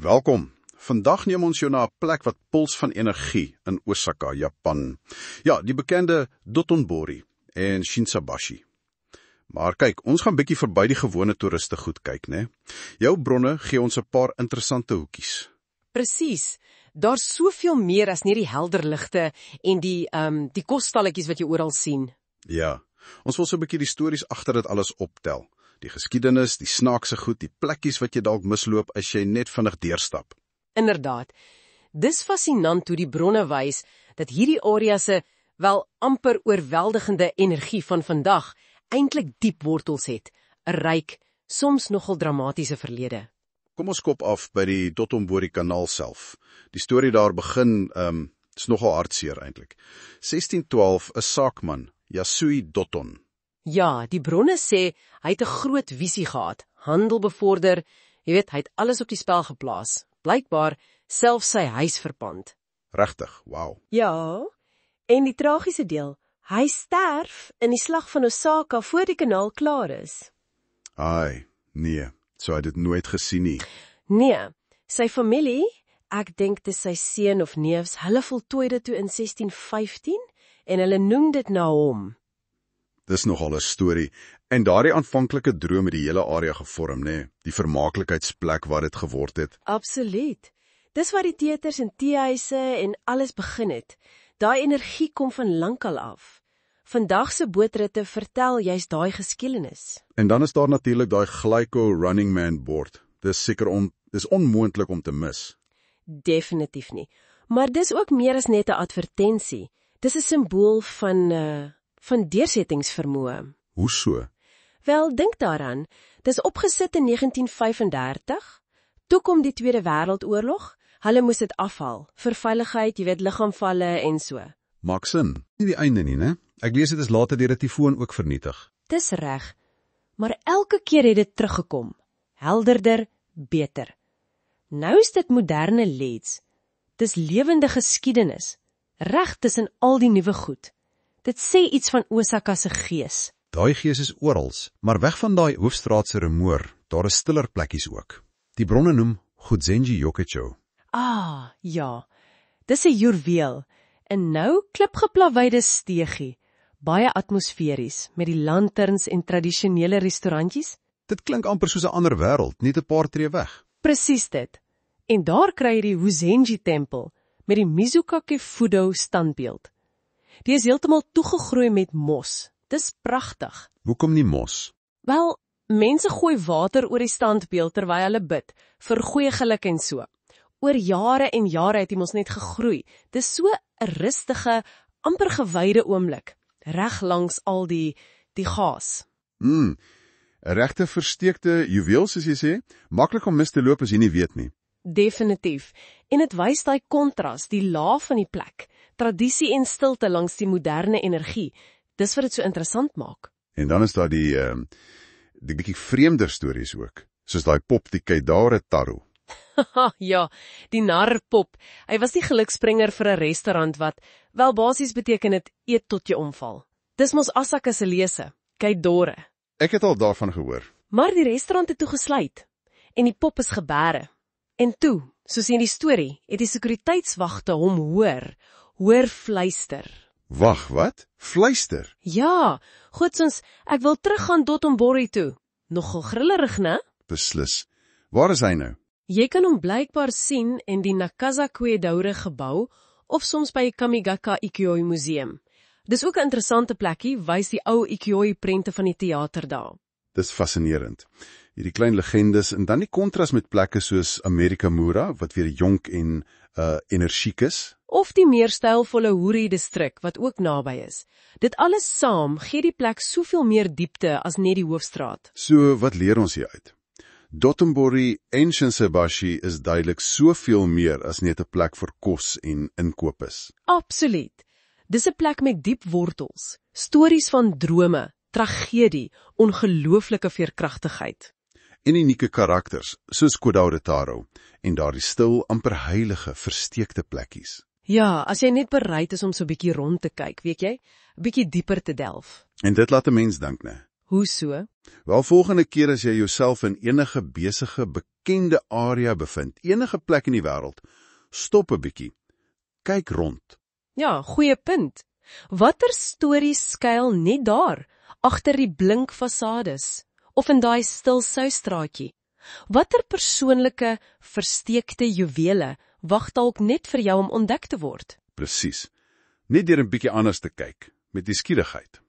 Welkom. Vandag neem ons jou na 'n plek wat puls van energie in Osaka, Japan. Ja, die bekende Dotonbori en Shinsaibashi. Maar kyk, ons gaan bietjie verby die gewone toeriste goed kyk, né? Jou bronne gee ons 'n paar interessante hoekies. Presies. Daar's soveel meer as net die helder ligte en die kosstalletjies wat jy oral sien. Ja, ons wil so 'n bietjie die stories agter dit alles optel. Die geskiedenis, die snaakse goed, die plekkies wat jy dalk misloop as jy net vinnig deurstap. Inderdaad. Dis fascinant hoe die bronne wys dat hierdie area se wel amper oorweldigende energie van vandag eintlik diep wortels het, 'n ryk, soms nogal dramatiese verlede. Kom ons kop af by die Dotonbori kanaal self. Die storie daar begin, is nogal hartseer eintlik. 1612, 'n saakman, Yasui Doton. Ja, die bronne sê hy het 'n groot visie gehad, handel bevorder, jy weet, hy het alles op die spel geplaas. Blykbaar selfs sy huis verpand. Regtig, wow. Ja, en die tragiese deel, hy sterf in die slag van Osaka voor die kanaal klaar is. Ai, nee, so hy het dit nooit gesien nie. Nee, sy familie, ek dink dis sy seun of neefs, hulle voltooi dit toe in 1615 en hulle noem dit na hom. Dis nogal 'n storie. En daardie aanvanklike droom het die hele area gevorm, né? Die vermaaklikheidsplek waar dit geword het. Absoluut. Dis waar die teaters en teehuise en alles begin het. Daai energie kom van lankal af. Vandag se bootritte vertel juist daai geskiedenis. En dan is daar natuurlik daai Glyco Running Man bord. Dis onmoontlik om te mis. Definitief nie. Maar dis ook meer as net 'n advertensie. Dis 'n simbool van deursettingsvermoë. Hoe so? Wel, dink daaraan, dis opgesit in 1935, toe kom die Tweede Wêreldoorlog, hulle moes dit afhaal, vir veiligheid, jy weet, liggaamvalle en so. Maak sin. Nie die einde nie, né? Ek lees dit is later deur 'n tifoon ook vernietig. Dis reg, maar elke keer het dit teruggekom, helderder, beter. Nou is dit moderne LEDs, dis lewende geskiedenis, reg tussen al die nuwe goed. Dit sê iets van Osaka se gees. Daai gees is orals, maar weg van daai hoofstraatse rumoer, daar is stiller plekkies ook. Die bronne noem Gozenji Yokocho. Ah, ja, dis 'n juweel, en nou klipgeplaveide steegie, baie atmosferies, met die lanterns en tradisionele restaurantjies. Dit klink amper soos 'n ander wêreld, net 'n paar tree weg. Presies dit. En daar kry jy die Hozenji-tempel, met die Mizukake Fudo standbeeld. Die is heeltemal toegegroei met mos. Dis pragtig. Hoekom nie mos? Wel, mense gooi water oor die standbeeld terwyl hulle bid, vir goeie geluk en so. Oor jare en jare het hy mos net gegroei. Dis so 'n rustige, amper gewyde oomblik, reg langs al die gaas. 'n Regte versteekte juweel, soos jy sê, maklik om mis te loop as jy nie weet nie. Definitief. En dit wys daai kontras, die laag van die plek, tradisie en stilte langs die moderne energie. Dis wat dit so interessant maak. En dan is daar die bietjie vreemder stories ook, soos daai pop, die Keidare Taro. Ja, die narpop. Hy was die geluksbringer vir 'n restaurant wat, wel basies beteken dit, eet tot jy omval. Dis mos Asaka se lese, Keidore. Ek het al daarvan gehoor. Maar die restaurant het toe gesluit, en die pop is gebere. En toe, soos in die storie, het die sekuriteitswagte hom hoor fluister. Wag, wat? Fluister? Ja, godsons, ek wil teruggaan Dotonbori toe. Nogal grillerig, né? Beslis. Waar is hy nou? Jy kan hom blykbaar sien in die Nakazawa Daure gebou, of soms by die Kamigaka Ikkyoi Museum. Dis ook 'n interessante plekkie, wys die ou Ikkyoi prente van die teater daar. Dis fascinerend. Hierdie klein legendes, en dan die kontras met plekke soos Amerikamura, wat weer jonk en energiek is. Of die meer stylvolle Huri-distrik, wat ook naby is. Dit alles saam gee die plek soveel meer diepte as net die hoofstraat. So, wat leer ons hier uit? Dotonbori en Shinsaibashi is duidelik soveel meer as net 'n plek vir kos en inkoop is. Absoluut. Dis 'n plek met diep wortels, stories van drome, tragedie, ongelooflike veerkragtigheid. En unieke karakters, soos Kodaure Taro, en daardie stil, amper heilige, versteekte plekkies. Ja, as jy net bereid is om so 'n bietjie rond te kyk, weet jy, 'n bietjie dieper te delf. En dit laat 'n mens dink, né? Hoe so? Wel, volgende keer as jy jouself in enige besige, bekende area bevind, enige plek in die wêreld, stop 'n bietjie. Kyk rond. Ja, goeie punt. Watter stories skuil net daar, agter die blink fasades, of in daai stil soustraatjie? Watter persoonlike, versteekte juwele wag dalk net vir jou om ontdek te word? Presies. Net deur 'n bietjie anders te kyk, met nuuskierigheid.